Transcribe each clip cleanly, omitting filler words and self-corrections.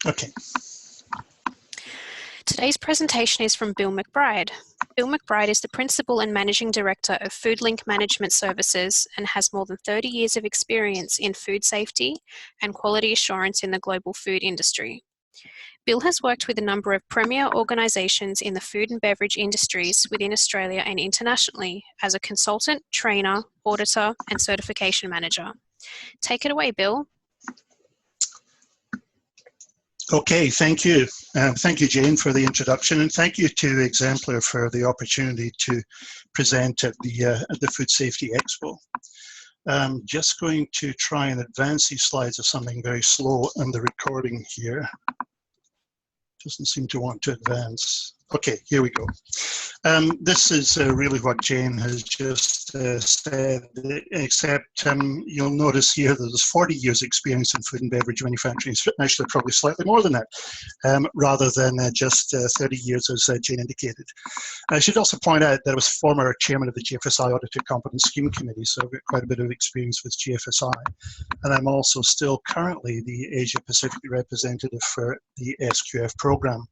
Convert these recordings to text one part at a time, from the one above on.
Okay. Today's presentation is from Bill McBride. Bill McBride is the Principal and Managing Director of FoodLink Management Services and has more than 30 years of experience in food safety and quality assurance in the global food industry. Bill has worked with a number of premier organisations in the food and beverage industries within Australia and internationally as a consultant, trainer, auditor and certification manager. Take it away, Bill. Okay, thank you. Thank you, Jane, for the introduction, and thank you to Exemplar for the opportunity to present at the Food Safety Expo. I'm just going to try and advance these slides. Of something very slow on the recording here. Doesn't seem to want to advance. Okay, here we go. This is really what Jane has just said, except you'll notice here that there's 40 years experience in food and beverage manufacturing, actually probably slightly more than that, rather than just 30 years as Jane indicated. I should also point out that I was former chairman of the GFSI Auditor Competence Scheme Committee, so I've got quite a bit of experience with GFSI. And I'm also still currently the Asia Pacific representative for the SQF program.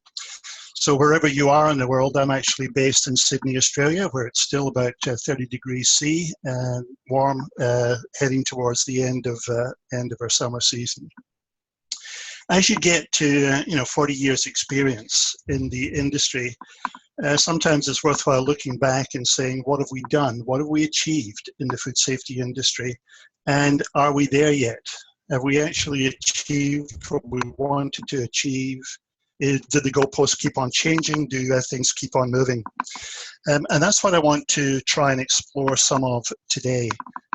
So wherever you are in the world, I'm actually based in Sydney, Australia, where it's still about 30 degrees C and warm, heading towards the end of our summer season. As you get to 40 years experience in the industry, sometimes it's worthwhile looking back and saying, what have we done? What have we achieved in the food safety industry? And are we there yet? Have we actually achieved what we wanted to achieve? Did the goalposts keep on changing? Do things keep on moving? And that's what I want to try and explore some of today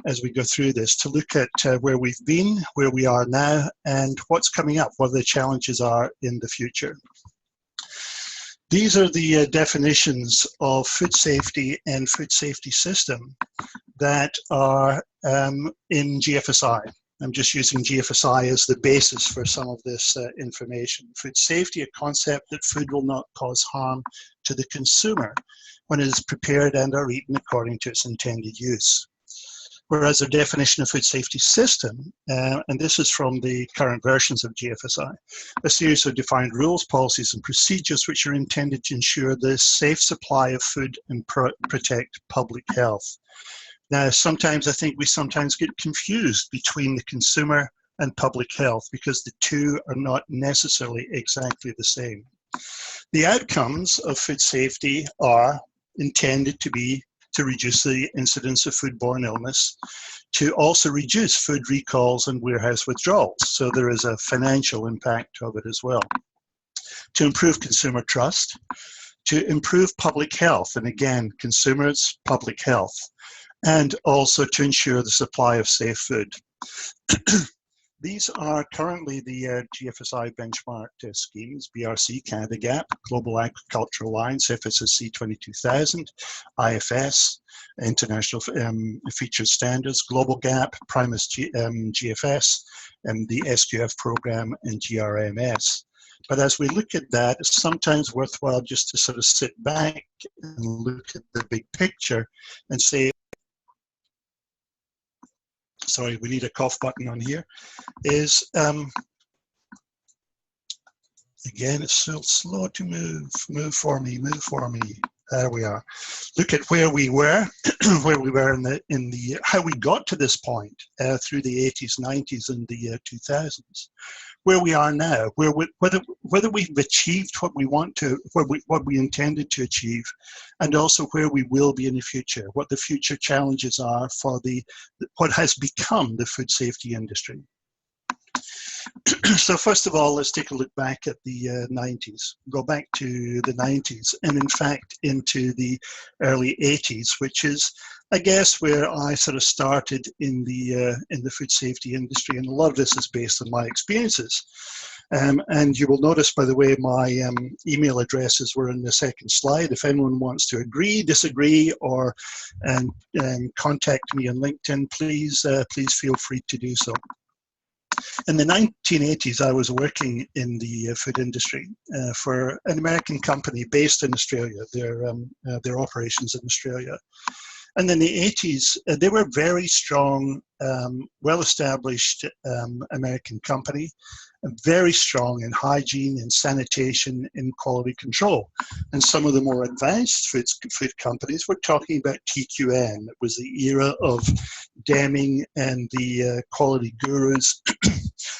as we go through this, to look at where we've been, where we are now, and what's coming up, what the challenges are in the future. These are the definitions of food safety and food safety system that are in GFSI. I'm just using GFSI as the basis for some of this information. Food safety, a concept that food will not cause harm to the consumer when it is prepared and or eaten according to its intended use. Whereas the definition of food safety system, and this is from the current versions of GFSI, a series of defined rules, policies and procedures which are intended to ensure the safe supply of food and protect public health. Now, sometimes I think we sometimes get confused between the consumer and public health because the two are not necessarily exactly the same. The outcomes of food safety are intended to be to reduce the incidence of foodborne illness, to also reduce food recalls and warehouse withdrawals. So there is a financial impact of it as well. To improve consumer trust, to improve public health, and again, consumers, public health, and also to ensure the supply of safe food. These are currently the GFSI benchmarked schemes: BRC, Canada GAP, Global Agricultural Alliance, FSSC 22000, IFS, International Featured Standards, Global GAP, Primus GFS, and the SQF program and GRMS. But as we look at that, it's sometimes worthwhile just to sort of sit back and look at the big picture and say, sorry, we need a cough button on here, is, again, it's so slow to move for me. There we are. Look at where we were, where we were in the how we got to this point through the 80s, 90s, and the 2000s. Where we are now, whether we've achieved what we want to, what we intended to achieve, and also where we will be in the future, what the future challenges are for what has become the food safety industry. So first of all, let's take a look back at the 90s. Go back to the 90s, and in fact into the early 80s, which is, I guess, where I sort of started in the food safety industry, and a lot of this is based on my experiences. And you will notice, by the way, my email addresses were in the second slide. If anyone wants to agree, disagree, or contact me on LinkedIn, please feel free to do so. In the 1980s, I was working in the food industry for an American company based in Australia, their operations in Australia. And in the 80s, they were a very strong, well-established American company. very strong in hygiene, in sanitation, in quality control. And some of the more advanced food companies were talking about TQN. It was the era of Deming and the quality gurus.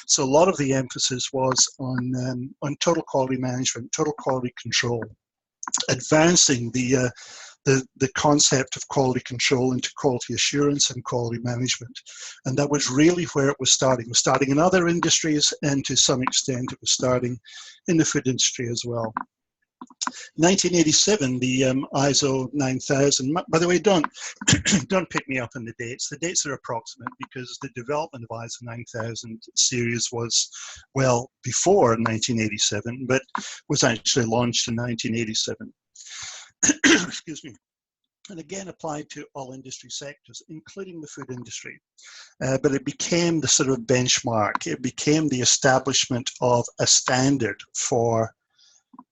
So a lot of the emphasis was on total quality management, total quality control, advancing the concept of quality control into quality assurance and quality management. And that was really where it was starting. It was starting in other industries, and to some extent it was starting in the food industry as well. 1987, the ISO 9000, by the way, don't pick me up on the dates. The dates are approximate because the development of ISO 9000 series was, well, before 1987, but was actually launched in 1987. Excuse me. And again applied to all industry sectors, including the food industry. But it became the sort of benchmark. It became the establishment of a standard for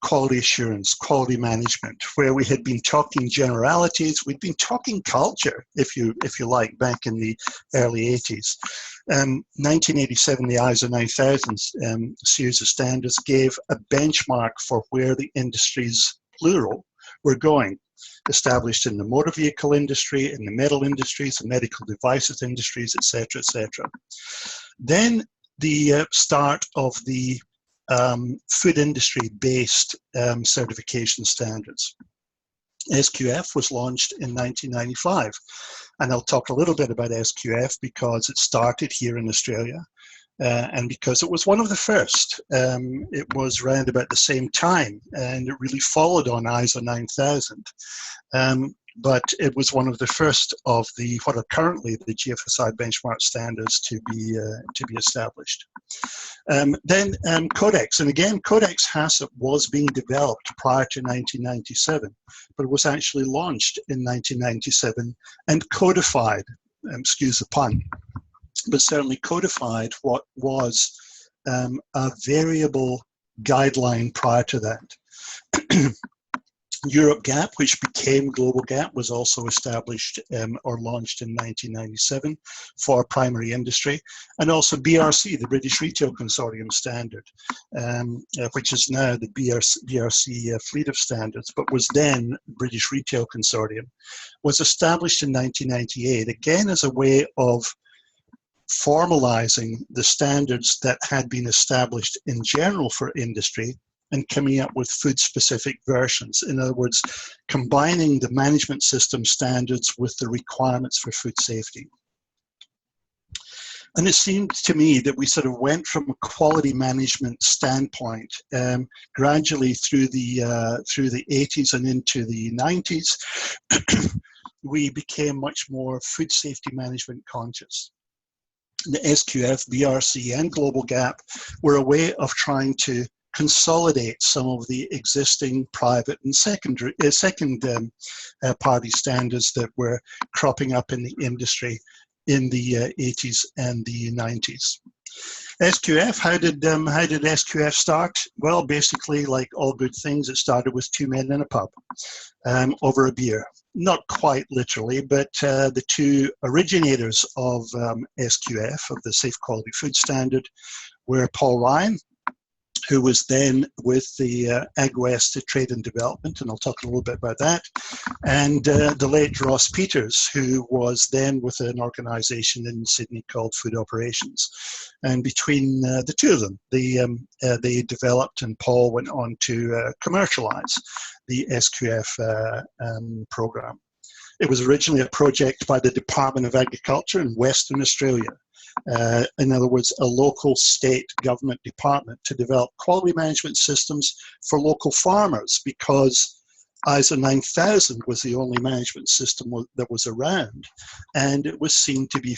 quality assurance, quality management, where we had been talking generalities, we'd been talking culture, if you like, back in the early 80s. 1987, the ISO 9000 series of standards gave a benchmark for where the industries, plural, were going, established in the motor vehicle industry, in the metal industries, the medical devices industries, etc., etc. Then the start of the food industry-based certification standards. SQF was launched in 1995, and I'll talk a little bit about SQF because it started here in Australia. And because it was one of the first. It was around about the same time, and it really followed on ISO 9000. But it was one of the first of the what are currently the GFSI benchmark standards to be established. Then Codex, and again, Codex HACCP was being developed prior to 1997, but it was actually launched in 1997 and codified, excuse the pun, but certainly codified what was a variable guideline prior to that. Europe GAP, which became Global GAP, was also established or launched in 1997 for primary industry, and also BRC, the British Retail Consortium standard, which is now the BRC fleet of standards, but was then British Retail Consortium, was established in 1998, again as a way of formalizing the standards that had been established in general for industry and coming up with food-specific versions. In other words, combining the management system standards with the requirements for food safety. And it seemed to me that we sort of went from a quality management standpoint gradually through the 80s and into the 90s. We became much more food safety management conscious. The SQF, BRC, and Global GAP were a way of trying to consolidate some of the existing private and second party standards that were cropping up in the industry in the 80s and the 90s. SQF, how did SQF start? Well, basically, like all good things, it started with two men in a pub over a beer. Not quite literally, but the two originators of SQF, of the Safe Quality Food Standard, were Paul Ryan, who was then with the AgWest Trade and Development, and I'll talk a little bit about that, and the late Ross Peters, who was then with an organization in Sydney called Food Operations. And between the two of them, they developed, and Paul went on to commercialize the SQF program. It was originally a project by the Department of Agriculture in Western Australia. In other words, a local state government department to develop quality management systems for local farmers, because ISO 9000 was the only management system that was around, and it was seen to be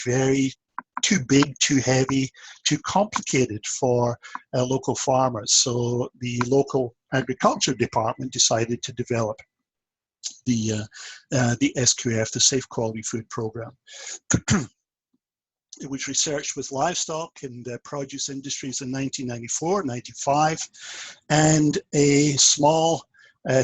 too big, too heavy, too complicated for local farmers. So the local agriculture department decided to develop the SQF, the Safe Quality Food Program. It was researched with livestock and produce industries in 1994, 95, and a small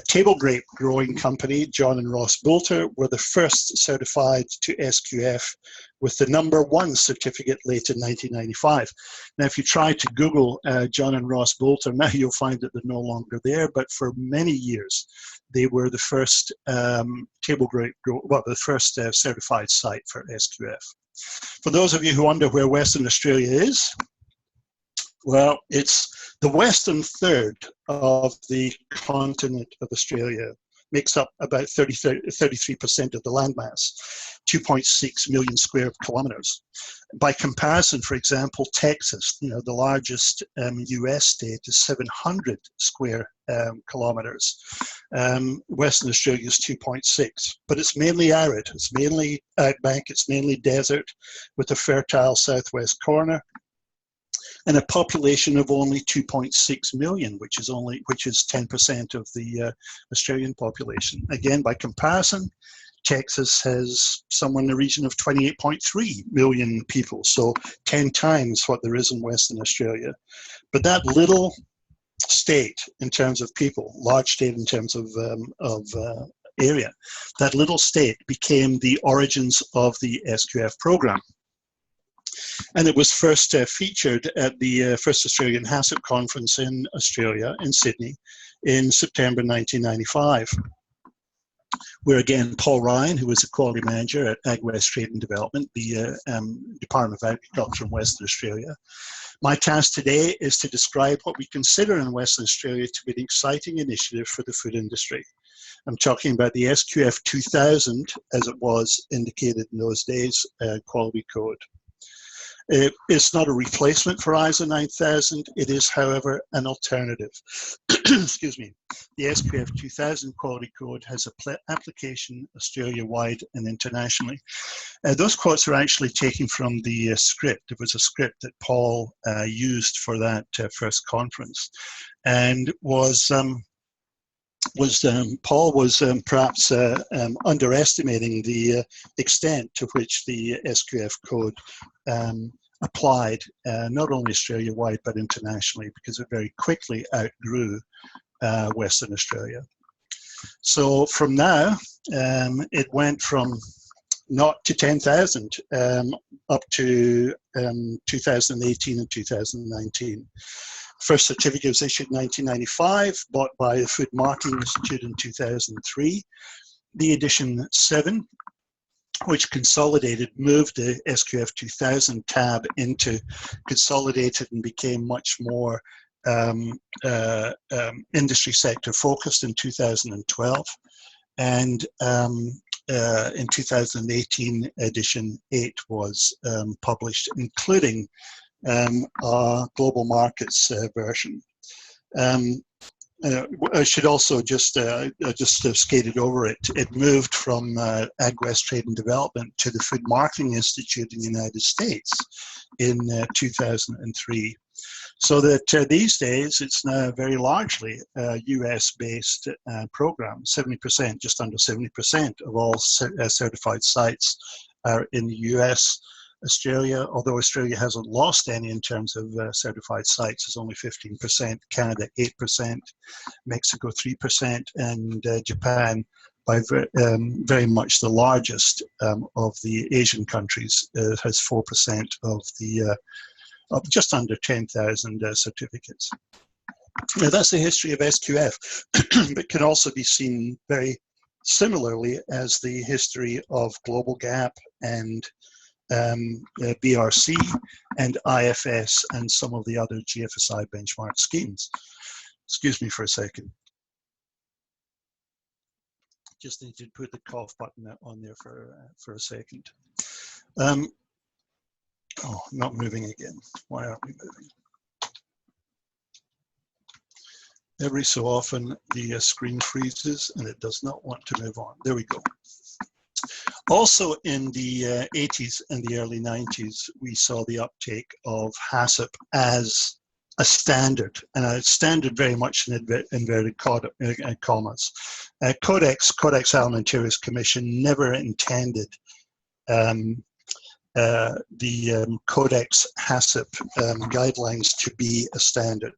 table grape growing company, John and Ross Boulter, were the first certified to SQF with the #1 certificate late in 1995. Now, if you try to Google John and Ross Bolter, now you'll find that they're no longer there, but for many years, they were the first the first certified site for SQF. For those of you who wonder where Western Australia is, well, it's the western third of the continent of Australia, makes up about 33% of the landmass, 2.6 million square kilometers. By comparison, for example, Texas, the largest US state, is 700 square kilometers. Western Australia is 2.6, but it's mainly arid, it's mainly outback, it's mainly desert, with a fertile southwest corner, and a population of only 2.6 million, which is 10% of the Australian population. Again, by comparison, Texas has somewhere in the region of 28.3 million people, so 10 times what there is in Western Australia. But that little state in terms of people, large state in terms of area, that little state became the origins of the SQF program. And it was first featured at the first Australian HACCP conference in Australia, in Sydney, in September 1995, where again, Paul Ryan, who was a quality manager at AgWest Trade and Development, the Department of Agriculture in Western Australia. My task today is to describe what we consider in Western Australia to be an exciting initiative for the food industry. I'm talking about the SQF 2000, as it was indicated in those days, quality code. It's not a replacement for ISO 9000. It is, however, an alternative. Excuse me. The SQF 2000 quality code has application Australia-wide and internationally. Those quotes are actually taken from the script. It was a script that Paul used for that first conference, and Paul was perhaps underestimating the extent to which the SQF code applied, not only Australia-wide but internationally, because it very quickly outgrew Western Australia. So from now, it went from not to 10,000 up to 2018 and 2019. First certificate was issued in 1995, bought by the Food Marketing Institute in 2003. The edition 7, which consolidated, moved the SQF 2000 tab into consolidated and became much more industry sector focused in 2012. And in 2018, edition 8 was published, including our global markets version. I should also just skated over it. It moved from AgWest Trade and Development to the Food Marketing Institute in the United States in 2003. So that these days it's now very largely a US-based program. 70%, just under 70% of all certified sites are in the US. Australia, although Australia hasn't lost any in terms of certified sites, is only 15%, Canada 8%, Mexico 3%, and Japan, by very much the largest of the Asian countries, has 4% of just under 10,000 certificates. Now that's the history of SQF, but can also be seen very similarly as the history of Global Gap and BRC and IFS and some of the other GFSI benchmark schemes. Excuse me for a second. Just need to put the cough button on there for a second. Oh, not moving again. Why aren't we moving? Every so often the screen freezes and it does not want to move on. There we go. Also in the 80s and the early 90s, we saw the uptake of HACCP as a standard, and a standard very much in inverted commas. Codex Alimentarius Commission never intended the Codex HACCP guidelines to be a standard.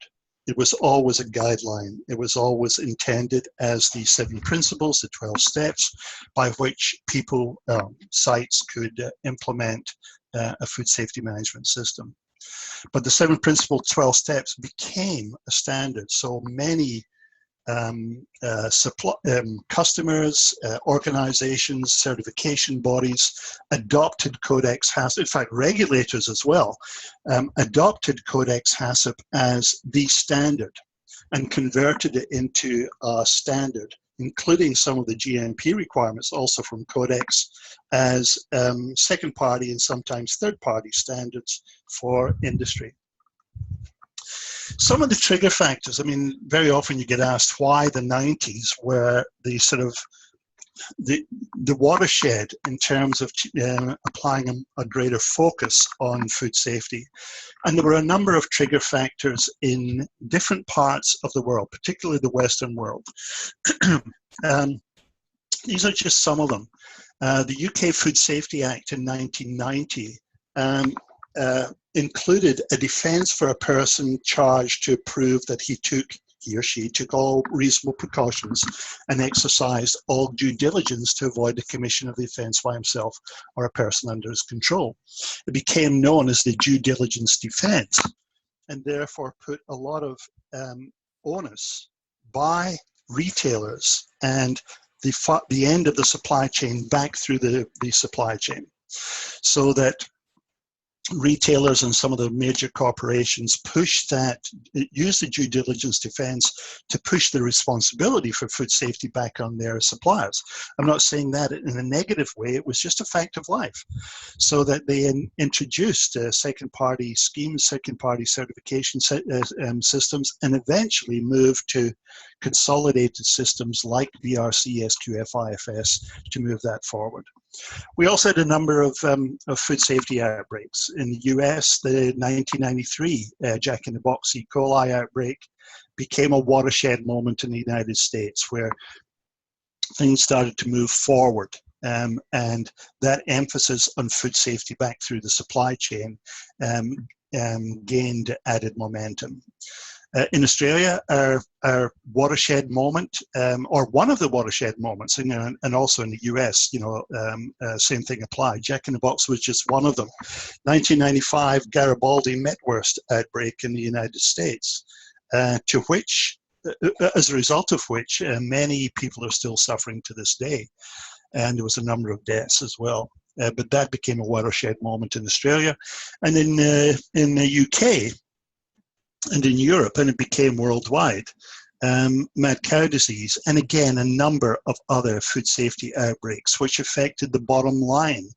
it was always a guideline. It was always intended as the 7 principles, the 12 steps, by which people, sites could implement a food safety management system. But the 7 principles, 12 steps became a standard. So many customers, organizations, certification bodies adopted Codex HACCP, in fact regulators as well, adopted Codex HACCP as the standard and converted it into a standard, including some of the GMP requirements also from Codex as second party and sometimes third party standards for industry. Some of the trigger factors, I mean, very often you get asked why the 90s were the sort of the watershed in terms of applying a greater focus on food safety. And there were a number of trigger factors in different parts of the world, particularly the Western world. These are just some of them. The UK Food Safety Act in 1990 included a defense for a person charged to prove that he or she took all reasonable precautions and exercised all due diligence to avoid the commission of the offence by himself or a person under his control. It became known as the due diligence defence, and therefore put a lot of onus by retailers and the end of the supply chain back through the supply chain, so that retailers and some of the major corporations use the due diligence defense to push the responsibility for food safety back on their suppliers. I'm not saying that in a negative way, it was just a fact of life. So that they introduced second-party schemes, second-party certification systems, and eventually moved to consolidated systems like BRC, SQF, IFS to move that forward. We also had a number of food safety outbreaks. In the US, the 1993 Jack in the Box E. coli outbreak became a watershed moment in the United States where things started to move forward. And that emphasis on food safety back through the supply chain gained added momentum. In Australia, our watershed moment, or one of the watershed moments, and also in the US, same thing applied. Jack in the Box was just one of them. 1995 Garibaldi Metwurst outbreak in the United States, to which, as a result of which, many people are still suffering to this day. And there was a number of deaths as well. But that became a watershed moment in Australia. And in the UK, and in Europe, and it became worldwide, mad cow disease, and again, a number of other food safety outbreaks, which affected the bottom line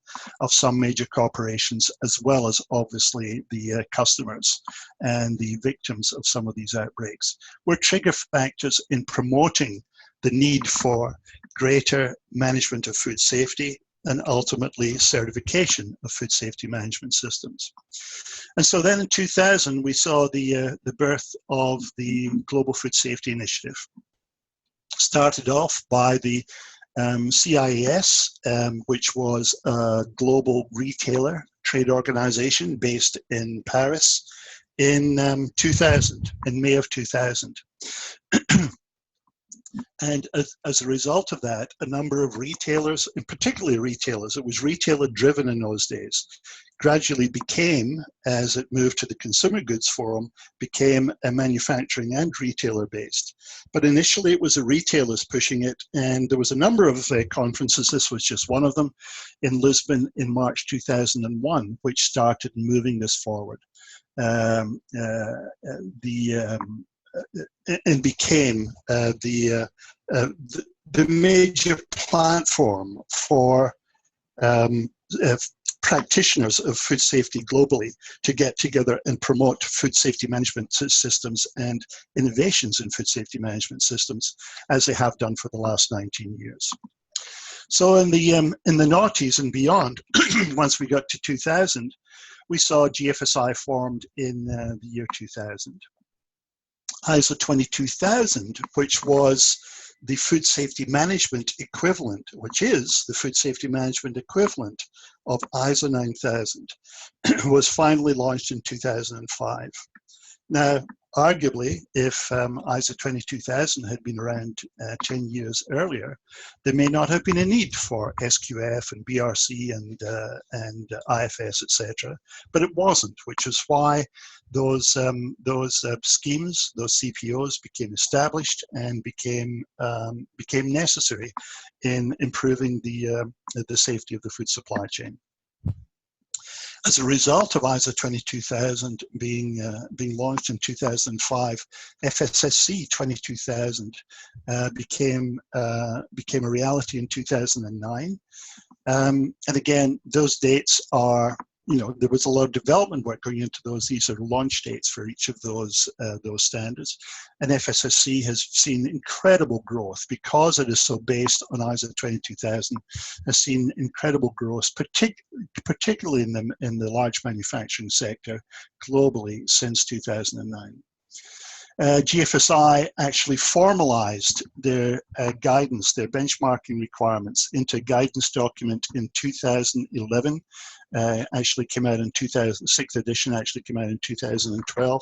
of some major corporations, as well as obviously the customers and the victims of some of these outbreaks, were trigger factors in promoting the need for greater management of food safety and ultimately certification of food safety management systems. And so then in 2000, we saw the birth of the Global Food Safety Initiative. Started off by the CIAS, which was a global retailer trade organization based in Paris in 2000, in May of 2000. And as a result of that, a number of retailers, and particularly retailers, it was retailer driven in those days, gradually became, as it moved to the Consumer Goods Forum, became a manufacturing and retailer based. But initially it was the retailers pushing it, and there was a number of conferences, this was just one of them, in Lisbon in March 2001, which started moving this forward. And became the major platform for practitioners of food safety globally to get together and promote food safety management systems and innovations in food safety management systems, as they have done for the last 19 years. So in the noughties and beyond, once we got to 2000, we saw GFSI formed in the year 2000. ISO 22000, which was the food safety management equivalent, which is the food safety management equivalent of ISO 9000, was finally launched in 2005. Now, arguably, if ISO 22000 had been around 10 years earlier, there may not have been a need for SQF and BRC and IFS, etc. But it wasn't, which is why those schemes, those CPOs, became established and became necessary in improving the safety of the food supply chain. As a result of ISO 22000 being launched in 2005, FSSC 22000 became a reality in 2009. And again, those dates are, there was a lot of development work going into those. These are launch dates for each of those standards. And FSSC has seen incredible growth because it is so based on ISO 22000, has seen incredible growth, particularly in the large manufacturing sector globally since 2009. GFSI actually formalized their guidance, their benchmarking requirements into a guidance document in 2011. Actually came out in 2006 edition, actually came out in 2012.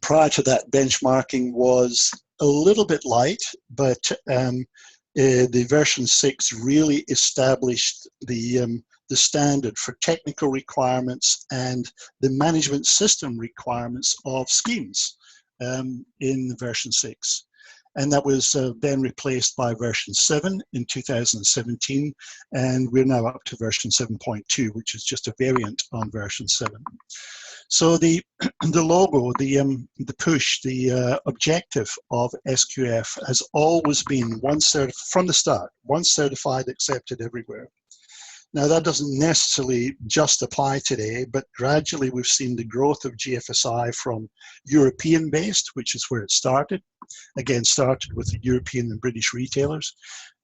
Prior to that, benchmarking was a little bit light, but the version 6 really established the standard for technical requirements and the management system requirements of schemes in version 6. And that was then replaced by version 7 in 2017, and we're now up to version 7.2, which is just a variant on version 7. So the logo, the push, the objective of SQF has always been from the start, one certified, accepted everywhere. Now, that doesn't necessarily just apply today, but gradually we've seen the growth of GFSI from European-based, which is where it started, again, started with the European and British retailers,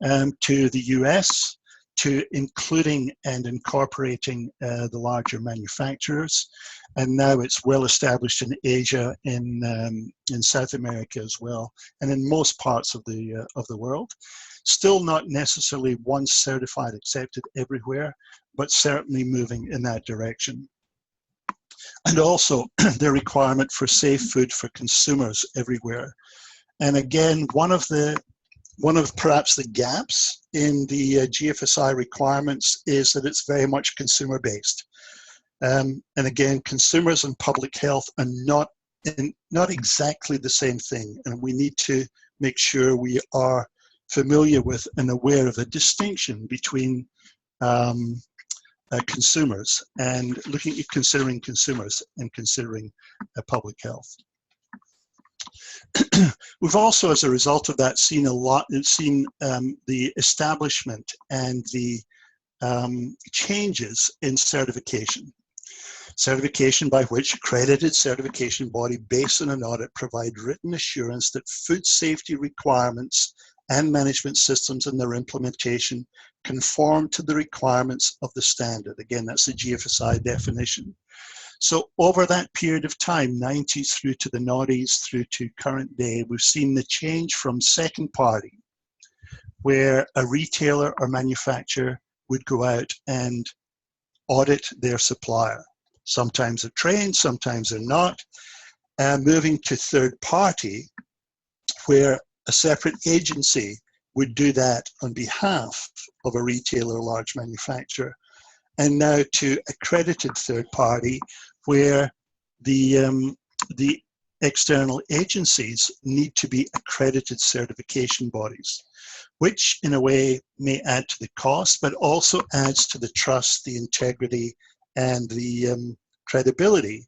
to the US, to including and incorporating the larger manufacturers. And now it's well established in Asia, in South America as well, and in most parts of the world. Still not necessarily once certified, accepted everywhere, but certainly moving in that direction. And also the requirement for safe food for consumers everywhere. And again, one of perhaps the gaps in the GFSI requirements is that it's very much consumer based. And again, consumers and public health are not exactly the same thing. And we need to make sure we are familiar with and aware of the distinction between consumers and considering consumers and considering public health. We've also, as a result of that, seen the establishment and the changes in certification. Certification by which accredited certification body based on an audit provide written assurance that food safety requirements and management systems and their implementation conform to the requirements of the standard. Again, that's the GFSI definition. So over that period of time, 90s through to the noughties through to current day, we've seen the change from second party, where a retailer or manufacturer would go out and audit their supplier. Sometimes they're trained, sometimes they're not. Moving to third party, where a separate agency would do that on behalf of a retailer or large manufacturer. And now to accredited third party, where the external agencies need to be accredited certification bodies, which in a way may add to the cost, but also adds to the trust, the integrity, and the credibility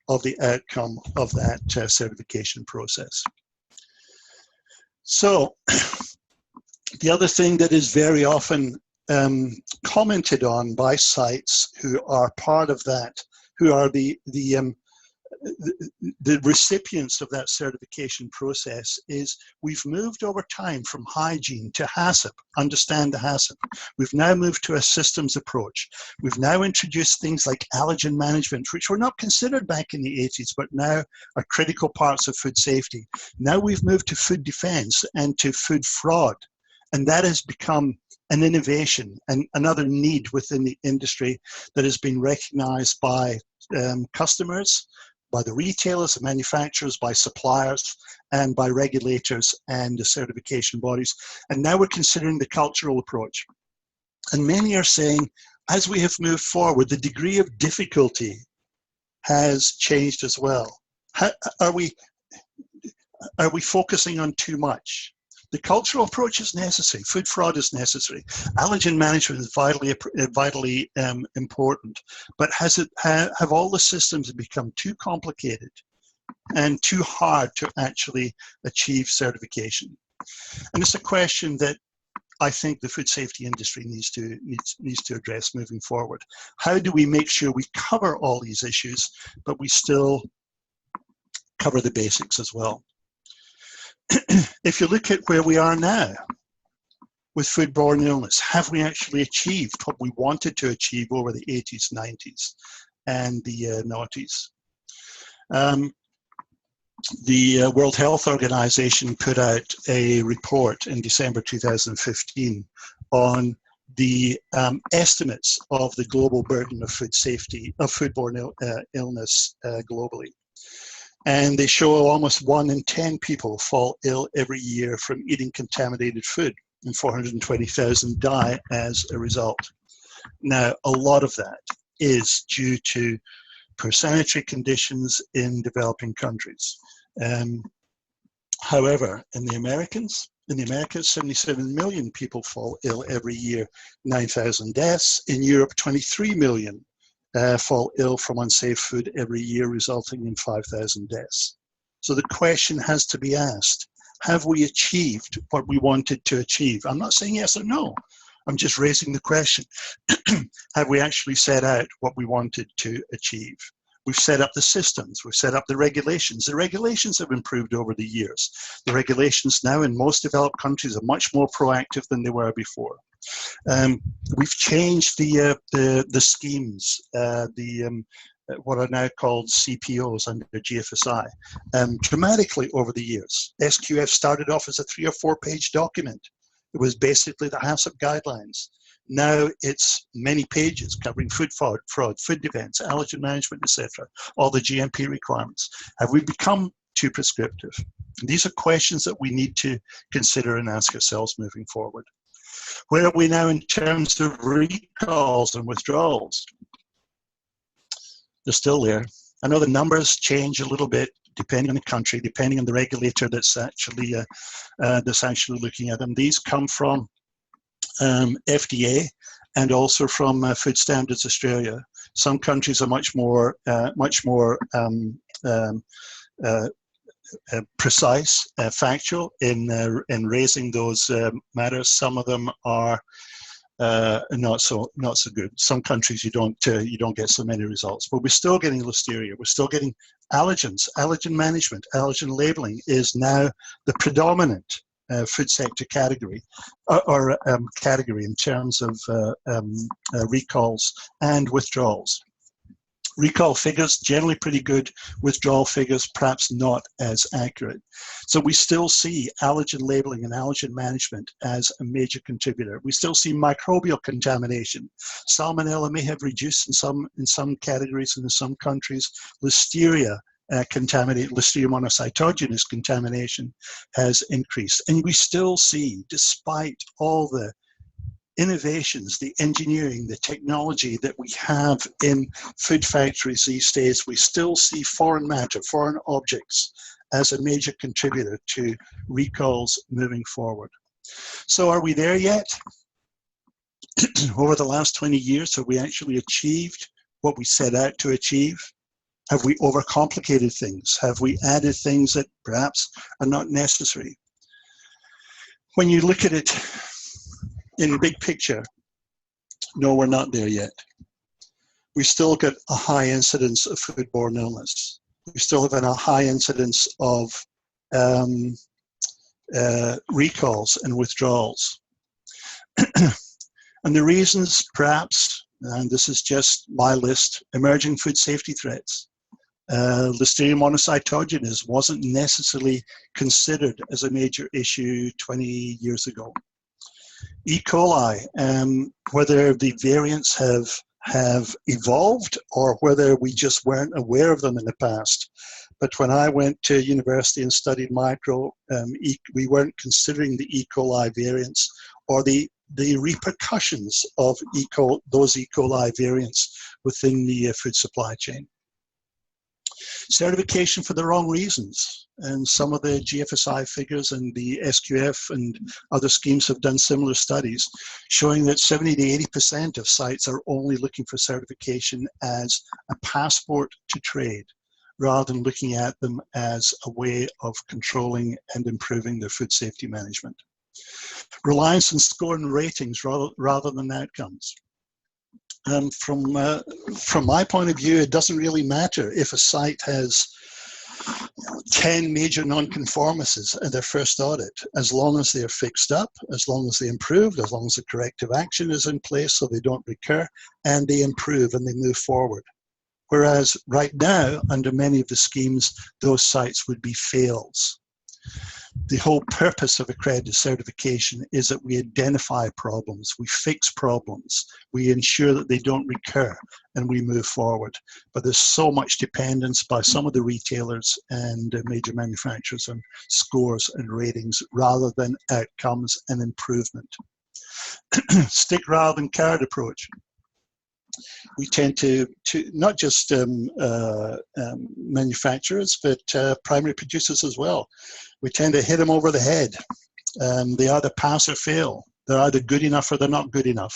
of the outcome of that certification process. So the other thing that is very often commented on by sites who are part of that, who are the recipients of that certification process, is we've moved over time from hygiene to HACCP, understand the HACCP. We've now moved to a systems approach. We've now introduced things like allergen management, which were not considered back in the 80s, but now are critical parts of food safety. Now we've moved to food defense and to food fraud. And that has become an innovation and another need within the industry that has been recognized by customers, by the retailers, the manufacturers, by suppliers, and by regulators and the certification bodies. And now we're considering the cultural approach. And many are saying, as we have moved forward, the degree of difficulty has changed as well. Are we focusing on too much? The cultural approach is necessary. Food fraud is necessary. Allergen management is vitally important. But have all the systems become too complicated and too hard to actually achieve certification? And it's a question that I think the food safety industry needs to address moving forward. How do we make sure we cover all these issues, but we still cover the basics as well? If you look at where we are now with foodborne illness, have we actually achieved what we wanted to achieve over the 80s, 90s, and the noughties? The World Health Organization put out a report in December 2015 on the estimates of the global burden of food safety, of foodborne illness globally. And they show almost 1 in 10 people fall ill every year from eating contaminated food, and 420,000 die as a result. Now, a lot of that is due to poor sanitary conditions in developing countries. However, in the Americas, 77 million people fall ill every year, 9,000 deaths. In Europe, 23 million fall ill from unsafe food every year, resulting in 5,000 deaths. So the question has to be asked, have we achieved what we wanted to achieve? I'm not saying yes or no. I'm just raising the question. Have we actually set out what we wanted to achieve? We've set up the systems, we've set up the regulations. The regulations have improved over the years. The regulations now in most developed countries are much more proactive than they were before. We've changed the schemes, what are now called CPOs under GFSI, dramatically over the years. SQF started off as a 3 or 4 page document. It was basically the HACCP guidelines. Now it's many pages covering food fraud, food defense, allergen management, etc., all the GMP requirements. Have we become too prescriptive? And these are questions that we need to consider and ask ourselves moving forward. Where are we now in terms of recalls and withdrawals? They're still there. I know the numbers change a little bit depending on the country, depending on the regulator that's actually looking at them. These come from FDA and also from Food Standards Australia. Some countries are much more precise, factual in raising those matters. Some of them are not so good. Some countries you don't get so many results, but we're still getting listeria. We're still getting allergens. Allergen management, allergen labeling is now the predominant food sector category or category in terms of recalls and withdrawals. Recall figures generally pretty good, withdrawal figures perhaps not as accurate. So we still see allergen labeling and allergen management as a major contributor. We still see microbial contamination. Salmonella may have reduced in some categories and in some countries. Listeria Listeria monocytogenes contamination has increased. And we still see, despite all the innovations, the engineering, the technology that we have in food factories these days, we still see foreign matter, foreign objects as a major contributor to recalls moving forward. So are we there yet? Over the last 20 years, have we actually achieved what we set out to achieve? Have we overcomplicated things? Have we added things that perhaps are not necessary? When you look at it in the big picture, no, we're not there yet. We still get a high incidence of foodborne illness. We still have a high incidence of recalls and withdrawals. And the reasons, perhaps, and this is just my list, emerging food safety threats. Listeria monocytogenes wasn't necessarily considered as a major issue 20 years ago. E. coli, whether the variants have have evolved or whether we just weren't aware of them in the past. But when I went to university and studied micro, we weren't considering the E. coli variants or the repercussions of those E. coli variants within the food supply chain. Certification for the wrong reasons. And some of the GFSI figures and the SQF and other schemes have done similar studies showing that 70 to 80% of sites are only looking for certification as a passport to trade, rather than looking at them as a way of controlling and improving their food safety management. Reliance on score and ratings rather than outcomes. From my point of view, it doesn't really matter if a site has 10 major non-conformances in their first audit, as long as they're fixed up, as long as they improved, as long as the corrective action is in place so they don't recur, and they improve and they move forward. Whereas right now, under many of the schemes, those sites would be fails. The whole purpose of accredited certification is that we identify problems, we fix problems, we ensure that they don't recur, and we move forward. But there's so much dependence by some of the retailers and major manufacturers on scores and ratings rather than outcomes and improvement. Stick rather than carrot approach. We tend to not just manufacturers, but primary producers as well. We tend to hit them over the head. They either pass or fail. They're either good enough or they're not good enough,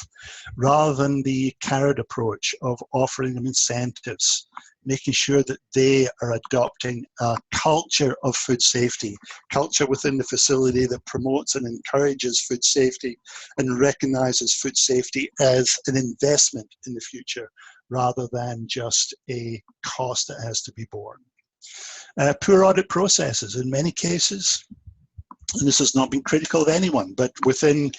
rather than the carrot approach of offering them incentives, making sure that they are adopting a culture of food safety, culture within the facility that promotes and encourages food safety and recognizes food safety as an investment in the future, rather than just a cost that has to be borne. Poor audit processes in many cases, and this has not been critical of anyone, but within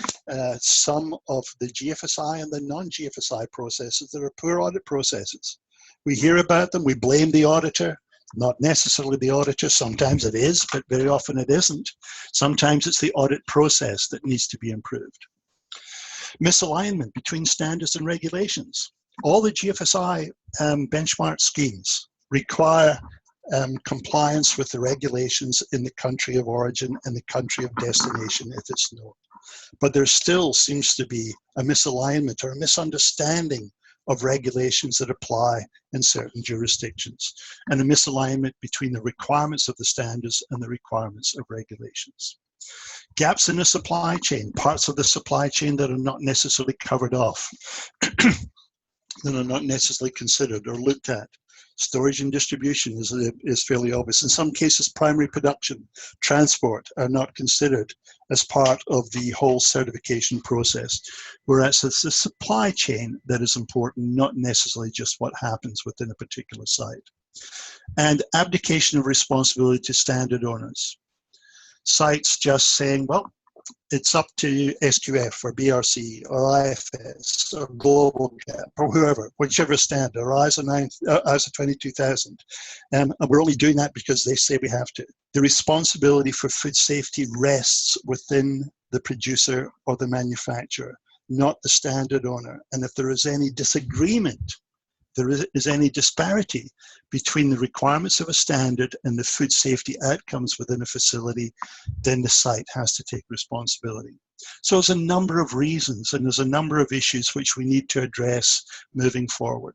some of the GFSI and the non-GFSI processes, there are poor audit processes. We hear about them, we blame the auditor, not necessarily the auditor, sometimes it is, but very often it isn't. Sometimes it's the audit process that needs to be improved. Misalignment between standards and regulations. All the GFSI benchmark schemes require compliance with the regulations in the country of origin and the country of destination if it's known. But there still seems to be a misalignment or a misunderstanding of regulations that apply in certain jurisdictions, and a misalignment between the requirements of the standards and the requirements of regulations. Gaps in the supply chain, parts of the supply chain that are not necessarily covered off, that are not necessarily considered or looked at. Storage and distribution is fairly obvious. In some cases, primary production, transport are not considered as part of the whole certification process, whereas it's the supply chain that is important, not necessarily just what happens within a particular site. And abdication of responsibility to standard owners. Sites just saying, well, it's up to SQF or BRC or IFS or Global Gap or whoever, whichever standard, or ISO 22000. And we're only doing that because they say we have to. The responsibility for food safety rests within the producer or the manufacturer, not the standard owner. And if there is any disagreement, there is any disparity between the requirements of a standard and the food safety outcomes within a facility, then the site has to take responsibility. So there's a number of reasons and there's a number of issues which we need to address moving forward.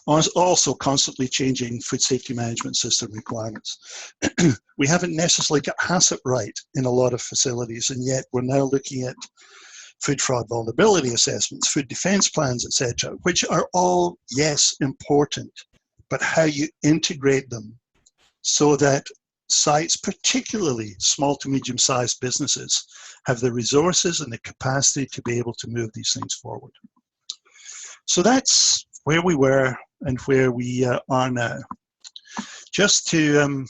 Also constantly changing food safety management system requirements. We haven't necessarily got HACCP right in a lot of facilities, and yet we're now looking at food fraud vulnerability assessments, food defense plans, etc., which are all, yes, important, but how you integrate them so that sites, particularly small to medium-sized businesses, have the resources and the capacity to be able to move these things forward. So that's where we were and where we are now. Just to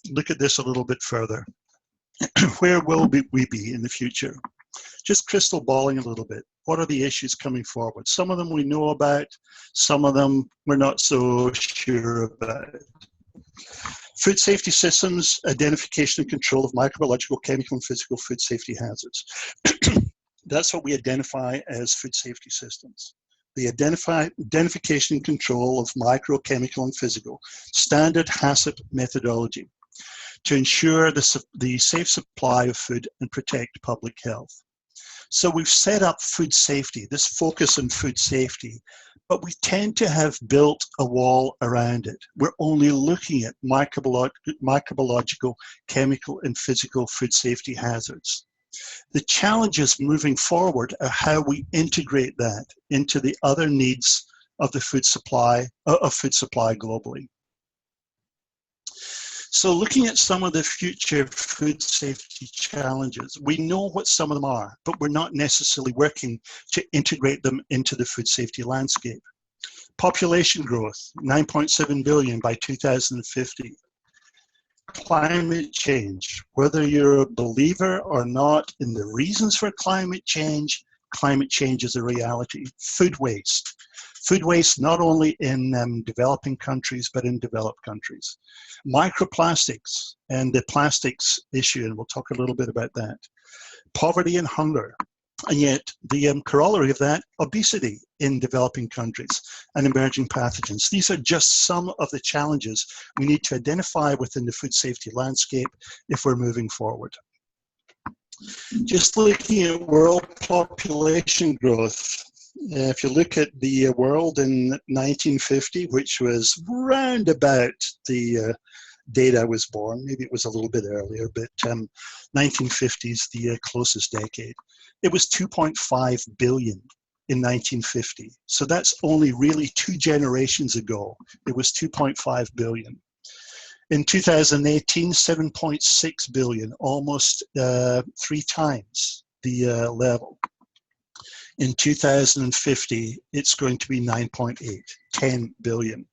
look at this a little bit further, where will we be in the future? Just crystal balling a little bit. What are the issues coming forward? Some of them we know about, some of them we're not so sure about. Food safety systems, identification and control of microbiological, chemical, and physical food safety hazards. That's what we identify as food safety systems. the identification and control of microchemical and physical, standard HACCP methodology to ensure the safe supply of food and protect public health. So we've set up food safety, this focus on food safety, but we tend to have built a wall around it. We're only looking at microbiological, chemical, and physical food safety hazards. The challenges moving forward are how we integrate that into the other needs of the food supply globally. So looking at some of the future food safety challenges, we know what some of them are, but we're not necessarily working to integrate them into the food safety landscape. Population growth, 9.7 billion by 2050. Climate change, whether you're a believer or not in the reasons for climate change is a reality. Food waste not only in developing countries, but in developed countries. Microplastics and the plastics issue, and we'll talk a little bit about that. Poverty and hunger, and yet the corollary of that, obesity in developing countries and emerging pathogens. These are just some of the challenges we need to identify within the food safety landscape if we're moving forward. Just looking at world population growth, if you look at the world in 1950, which was round about the date I was born, maybe it was a little bit earlier, but 1950 is the closest decade. It was 2.5 billion in 1950. So that's only really 2 generations ago. It was 2.5 billion. In 2018, 7.6 billion, almost 3 times the level. In 2050, it's going to be 9.8, 10 billion.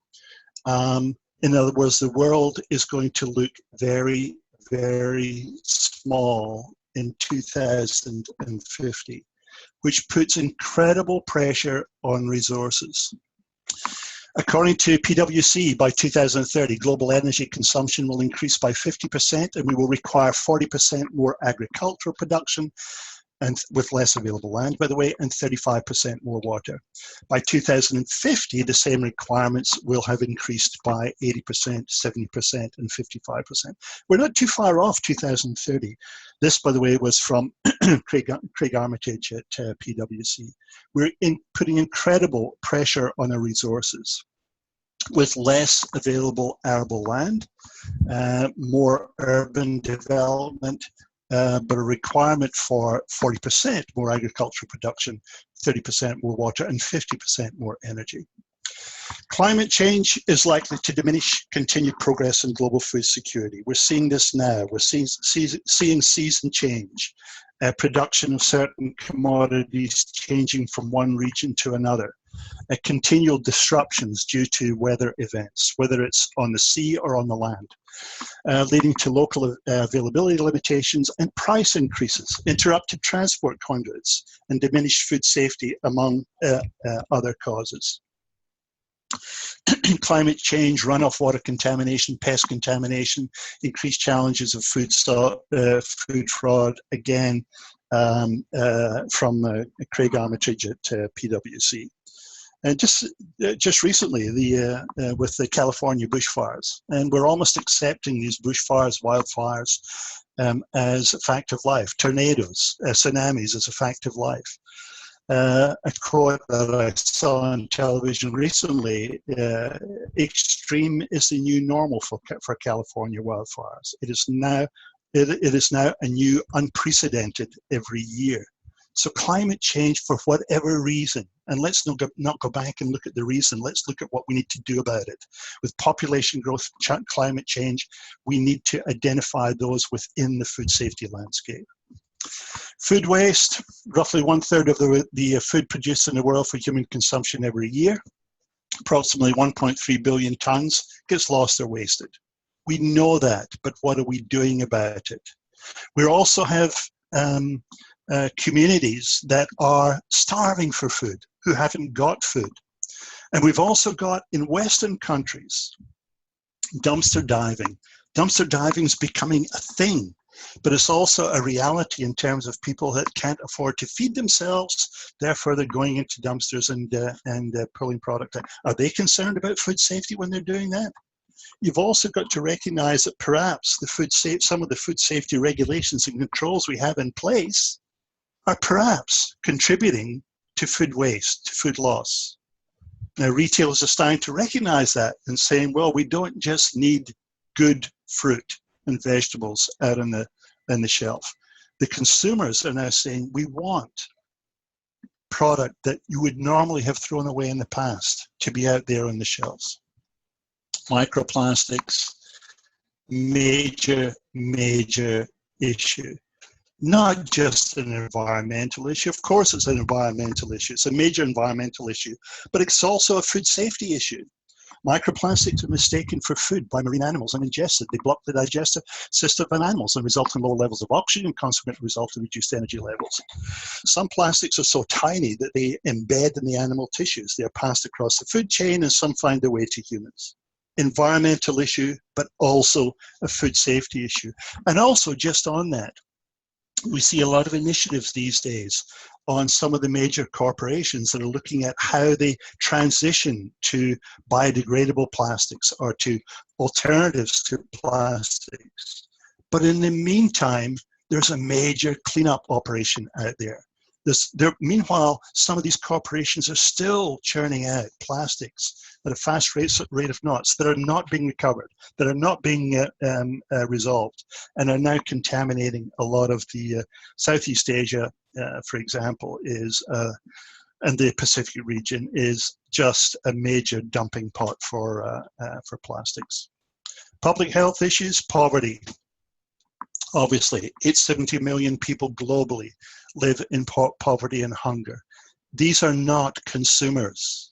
In other words, the world is going to look very, very small in 2050, which puts incredible pressure on resources. According to PwC, by 2030, global energy consumption will increase by 50%, and we will require 40% more agricultural production, and with less available land, by the way, and 35% more water. By 2050, the same requirements will have increased by 80%, 70%, and 55%. We're not too far off 2030. This, by the way, was from Craig Armitage at PwC. We're putting incredible pressure on our resources with less available arable land, more urban development, but a requirement for 40% more agricultural production, 30% more water, and 50% more energy. Climate change is likely to diminish continued progress in global food security. We're seeing this now. We're seeing season change, production of certain commodities changing from one region to another, continual disruptions due to weather events, whether it's on the sea or on the land, leading to local availability limitations and price increases, interrupted transport conduits, and diminished food safety, among other causes. Climate change, runoff water contamination, pest contamination, increased challenges of food fraud, again, from Craig Armitage at PwC. And just recently, with the California bushfires, and we're almost accepting these bushfires, wildfires, as a fact of life. Tornadoes, tsunamis as a fact of life. A quote that I saw on television recently: "Extreme is the new normal for California wildfires. It is now a new unprecedented every year." So climate change, for whatever reason, and let's not go back and look at the reason, let's look at what we need to do about it. With population growth, climate change, we need to identify those within the food safety landscape. Food waste, roughly 1/3 of the food produced in the world for human consumption every year, approximately 1.3 billion tons, gets lost or wasted. We know that, but what are we doing about it? We also have communities that are starving for food, who haven't got food. And we've also got, in Western countries, dumpster diving. Dumpster diving is becoming a thing. But it's also a reality in terms of people that can't afford to feed themselves, therefore they're going into dumpsters and pulling product out. Are they concerned about food safety when they're doing that? You've also got to recognize that perhaps some of the food safety regulations and controls we have in place are perhaps contributing to food waste, to food loss. Now, retailers are starting to recognize that and saying, well, we don't just need good fruit and vegetables out on the shelf. The consumers are now saying, we want product that you would normally have thrown away in the past to be out there on the shelves. Microplastics, major issue. Not just an environmental issue. Of course it's an environmental issue. It's a major environmental issue, but it's also a food safety issue. Microplastics are mistaken for food by marine animals and ingested. They block the digestive system of animals and result in lower levels of oxygen and consequently result in reduced energy levels. Some plastics are so tiny that they embed in the animal tissues. They're passed across the food chain and some find their way to humans. Environmental issue, but also a food safety issue. And also just on that, we see a lot of initiatives these days on some of the major corporations that are looking at how they transition to biodegradable plastics or to alternatives to plastics. But in the meantime, there's a major cleanup operation out there. Meanwhile, some of these corporations are still churning out plastics at a fast rate of knots that are not being recovered, that are not being resolved, and are now contaminating a lot of the Southeast Asia, for example, and the Pacific region is just a major dumping pot for plastics. Public health issues, poverty. Obviously, 870 million people globally live in poverty and hunger. These are not consumers.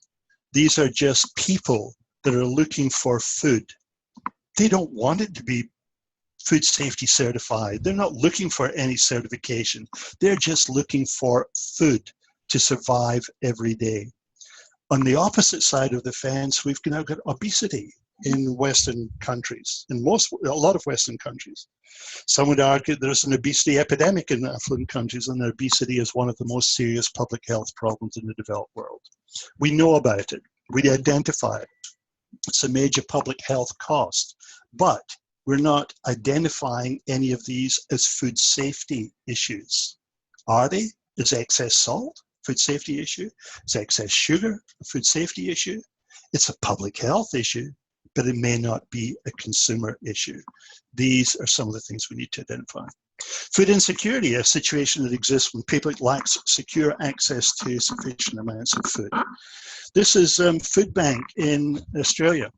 These are just people that are looking for food. They don't want it to be food safety certified. They're not looking for any certification. They're just looking for food to survive every day. On the opposite side of the fence, we've now got obesity in Western countries, a lot of Western countries. Some would argue there's an obesity epidemic in affluent countries, and obesity is one of the most serious public health problems in the developed world. We know about it. We identify it. It's a major public health cost, but we're not identifying any of these as food safety issues. Are they? Is excess salt a food safety issue? Is excess sugar a food safety issue? It's a public health issue, but it may not be a consumer issue. These are some of the things we need to identify. Food insecurity, a situation that exists when people lack secure access to sufficient amounts of food. This is Food Bank in Australia.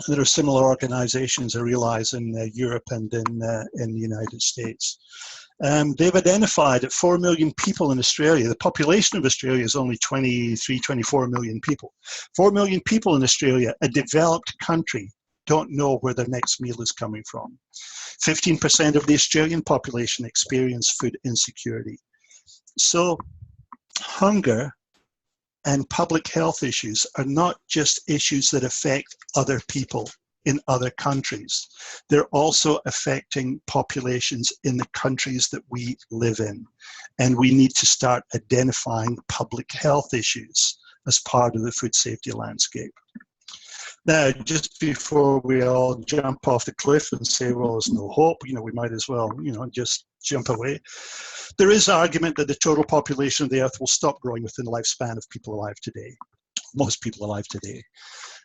There are similar organizations, I realize, in Europe and in the United States. They've identified that 4 million people in Australia, the population of Australia is only 23, 24 million people. 4 million people in Australia, a developed country, don't know where their next meal is coming from. 15% of the Australian population experience food insecurity. So hunger and public health issues are not just issues that affect other people in other countries. They're also affecting populations in the countries that we live in. And we need to start identifying public health issues as part of the food safety landscape. Now, just before we all jump off the cliff and say, well, there's no hope, we might as well, just jump away. There is argument that the total population of the earth will stop growing within the lifespan of people alive today, most people alive today.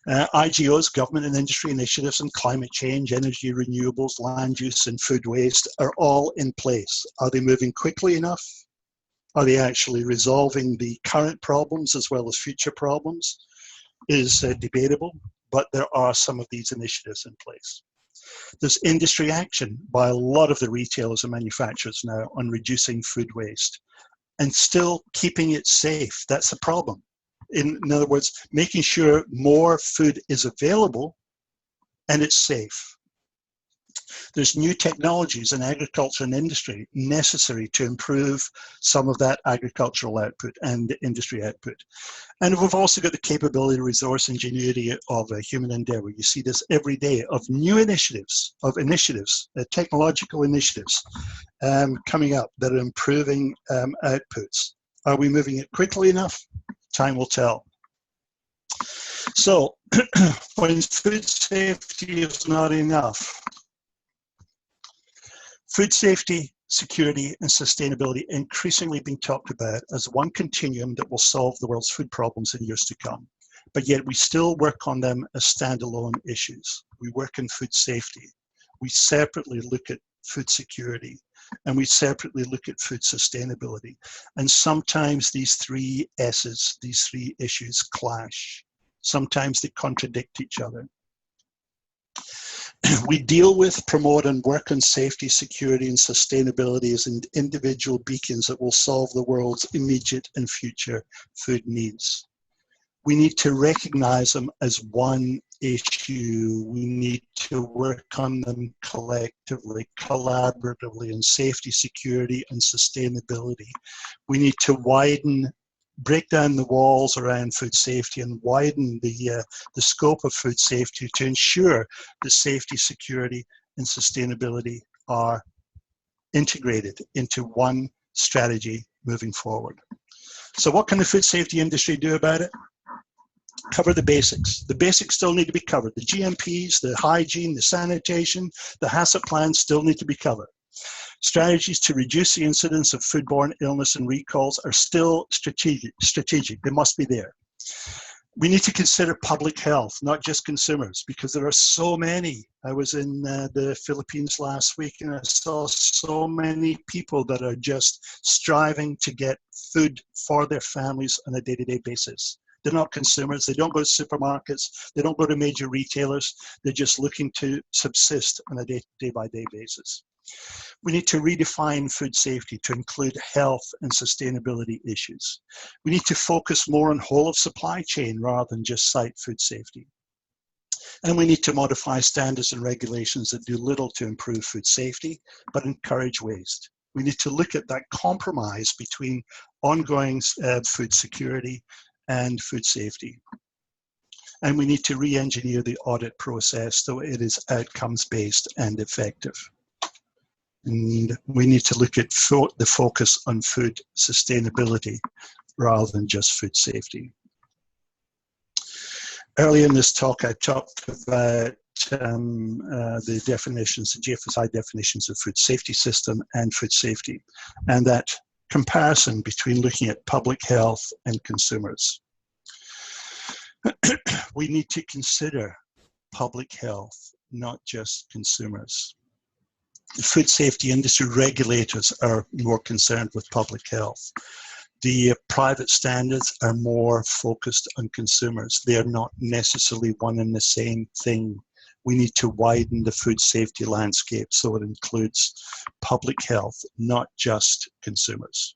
IGOs, government and industry initiatives on climate change, energy renewables, land use and food waste are all in place. Are they moving quickly enough? Are they actually resolving the current problems as well as future problems? Is debatable, but there are some of these initiatives in place. There's industry action by a lot of the retailers and manufacturers now on reducing food waste and still keeping it safe. That's a problem. In other words, making sure more food is available and it's safe. There's new technologies in agriculture and industry necessary to improve some of that agricultural output and industry output. And we've also got the capability, resource, ingenuity of human endeavor. You see this every day of new initiatives, technological initiatives coming up that are improving outputs. Are we moving it quickly enough? Time will tell. So when food safety is not enough, food safety, security, and sustainability increasingly being talked about as one continuum that will solve the world's food problems in years to come. But yet we still work on them as standalone issues. We work in food safety. We separately look at food security, and we separately look at food sustainability. And sometimes these three S's, these three issues clash. Sometimes they contradict each other. We deal with, promote, and work on safety, security, and sustainability as individual beacons that will solve the world's immediate and future food needs. We need to recognize them as one issue. We need to work on them collectively, collaboratively, in safety, security, and sustainability. We need to break down the walls around food safety and widen the scope of food safety to ensure that safety, security, and sustainability are integrated into one strategy moving forward. So what can the food safety industry do about it? Cover the basics. The basics still need to be covered. The GMPs, the hygiene, the sanitation, the HACCP plans still need to be covered. Strategies to reduce the incidence of foodborne illness and recalls are still strategic. They must be there. We need to consider public health, not just consumers, because there are so many. I was in the Philippines last week and I saw so many people that are just striving to get food for their families on a day-to-day basis. They're not consumers. They don't go to supermarkets. They don't go to major retailers. They're just looking to subsist on a day-by-day basis. We need to redefine food safety to include health and sustainability issues. We need to focus more on whole of supply chain rather than just site food safety. And we need to modify standards and regulations that do little to improve food safety, but encourage waste. We need to look at that compromise between ongoing food security and food safety. And we need to re-engineer the audit process so it is outcomes-based and effective. And we need to look at the focus on food sustainability rather than just food safety. Earlier in this talk, I talked about the definitions, the GFSI definitions of food safety system and food safety, and that comparison between looking at public health and consumers. We need to consider public health, not just consumers. The food safety industry regulators are more concerned with public health. The private standards are more focused on consumers. They are not necessarily one and the same thing. We need to widen the food safety landscape so it includes public health, not just consumers.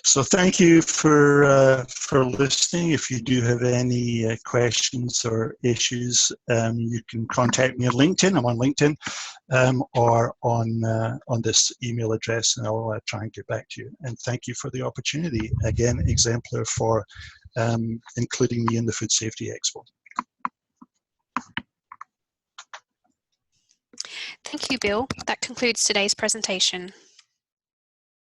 So thank you for listening. If you do have any questions or issues, you can contact me on LinkedIn. I'm on LinkedIn, or on this email address, and I'll try and get back to you. And thank you for the opportunity. Again, Exemplar for including me in the Food Safety Expo. Thank you, Bill. That concludes today's presentation.